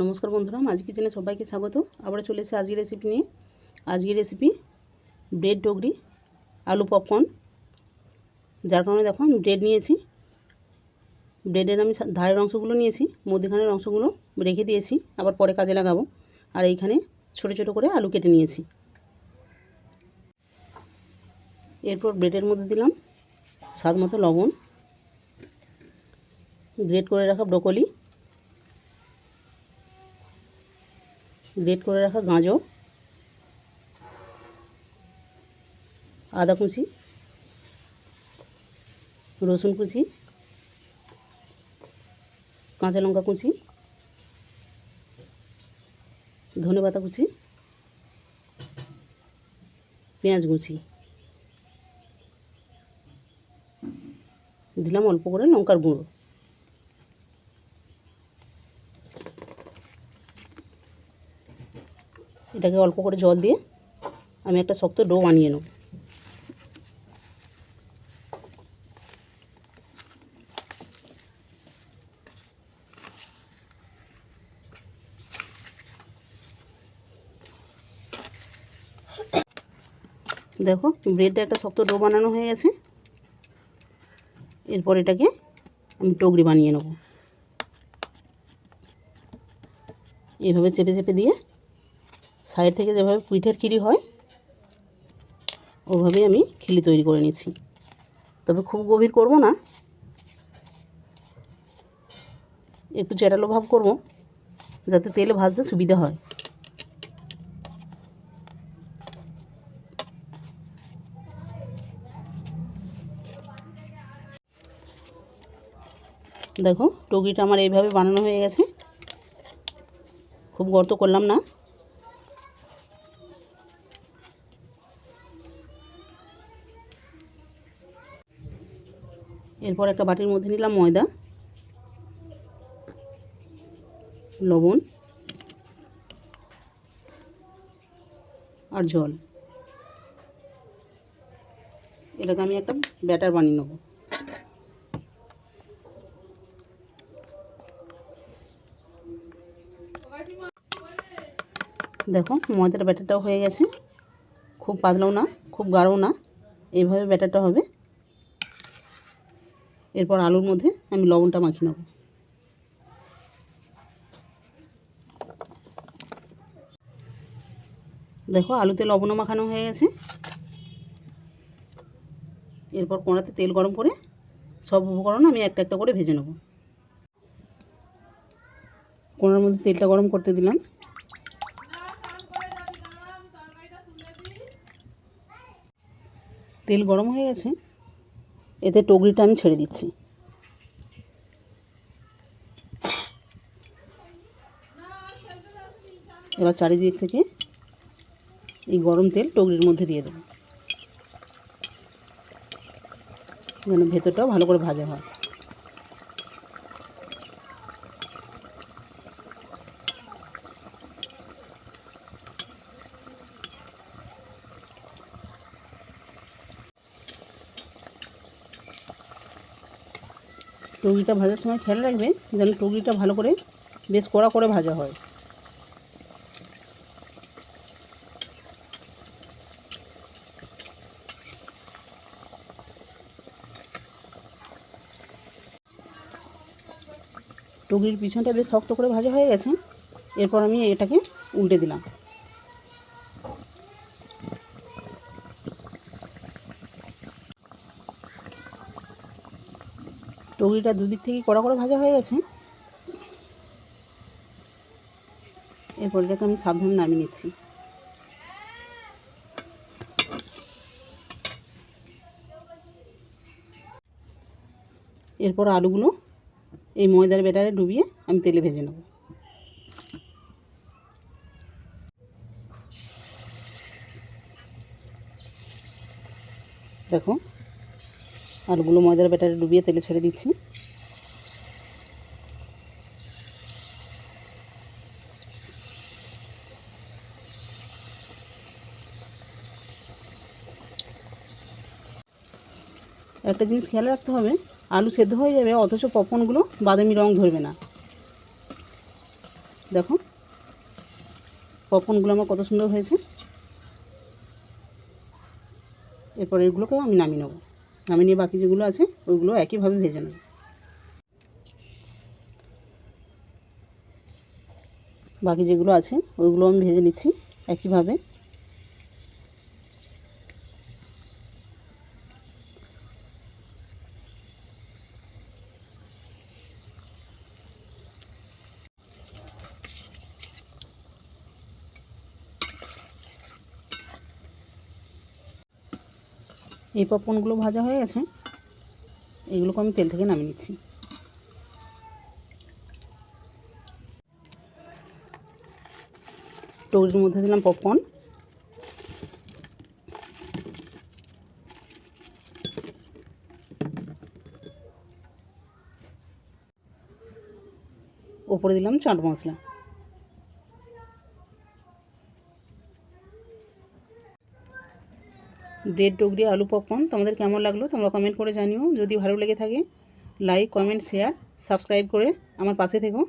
নমস্কার বন্ধুরা, মাঝি কিচেনে সবাইকে স্বাগত। আবার চলে এসেছি আজকের রেসিপি নিয়ে। আজকের রেসিপি ব্রেড ডগরি আলু পপকর্ন। যার কারণে দেখো আমি ব্রেড নিয়েছি। ব্রেডের আমি ধারের অংশগুলো নিয়েছি, মধ্যখানের অংশগুলো রেখে দিয়েছি, আবার পরে কাজে লাগাবো। আর এইখানে ছোট ছোট করে আলু কেটে নিয়েছি। এরপর ব্রেডের মধ্যে দিলাম স্বাদ মতো লবণ, গ্রেট করে রাখা ব্রোকলি, গ্রেট করে রাখা গাজর, আদা কুচি, রসুন কুচি, কাঁচা লঙ্কা কুচি, ধনেপাতা কুচি, পেঁয়াজ কুচি, দিলাম অল্প করে লঙ্কার গুঁড়ো। এটাকে অল্প করে জল দিয়ে আমি একটা শক্ত ডো বানিয়ে নেব। দেখো ব্রেডটা একটা শক্ত ডো বানানো হয়ে গেছে। এরপর এটাকে আমি টগরি বানিয়ে নেব। এইভাবে চেপে চেপে দিয়ে সাইড থেকে যেভাবে পিঠের খিলি হয় ওভাবেই আমি খিলি তৈরি করে নিচ্ছি। তবে খুব গভীর করব না, একটু চ্যাটালো ভাব করব যাতে তেলে ভাজতে সুবিধা হয়। দেখো টগরিটা আমার এইভাবে বানানো হয়ে গেছে। খুব গর্ত করলাম না। এরপর একটা বাটির মধ্যে নিলাম ময়দা, লবণ আর জল। এটাকে আমি একটা ব্যাটার বানিয়ে নেব। দেখো ময়দার ব্যাটারটাও হয়ে গেছে। খুব পাতলাও না, খুব গাঢ়ও না, এইভাবে ব্যাটারটা হবে। এরপর আলুর মধ্যে আমি লবণটা মাখিয়ে নেব। দেখো আলুতে লবণও মাখানো হয়ে গেছে। এরপর কড়াতে তেল গরম করে সব উপকরণ আমি একটা একটা করে ভেজে নেব। কড়ার মধ্যে তেলটা গরম করতে দিলাম। তেল গরম হয়ে গেছে, এতে টগরিটা আমি ছেড়ে দিচ্ছি। এবার চারিদিক থেকে এই গরম তেল টগরির মধ্যে দিয়ে দেবো, যেন ভেতরটাও ভালো করে ভাজা হয়। টগরিটা ভাজার সময় খেয়াল রাখবে যেন টগরিটা ভালো করে বেশ কড়া করে ভাজা হয়। টগরির পিছনটা বেশ শক্ত করে ভাজা হয়ে গেছে। এরপর আমি এটাকে উল্টে দিলাম। টগরিটা দুদিক থেকে কড়া করে ভাজা হয়ে গেছে। এরপর এটাকে আমি সাবধানে নামিয়ে নিচ্ছি। এরপর আলুগুলো এই ময়দার ব্যাটারে ডুবিয়ে আমি তেলে ভেজে নেব। দেখো আলুগুলো ময়দার ব্যাটারে ডুবিয়ে তেলে ছেড়ে দিচ্ছি। একটা জিনিস খেয়াল রাখতে হবে, আলু সেদ্ধ হয়ে যাবে অথচ পপকর্নগুলো বাদামি রং ধরবে না। দেখো পপকর্নগুলো আমার কত সুন্দর হয়েছে। এরপর এগুলোকে আমি নামিয়ে নেব। নামিয়ে নিয়ে বাকি যেগুলো আছে ওইগুলো একইভাবে ভেজে নেব। বাকি যেগুলো আছে ওইগুলো আমি ভেজে নিচ্ছি একইভাবে। এই পপকর্নগুলো ভাজা হয়ে গেছে, এগুলোকে আমি তেল থেকে নামিয়ে নিচ্ছি। টগরির মধ্যে দিলাম পপকর্ন, ওপরে দিলাম চাট মশলা। ব্রেড ডগরি আলু পপকর্ন তোমাদের কেমন লাগলো তোমরা কমেন্ট করে জানিও। যদি ভালো লেগে থাকে লাইক কমেন্ট শেয়ার সাবস্ক্রাইব করে আমার পাশে থেকো।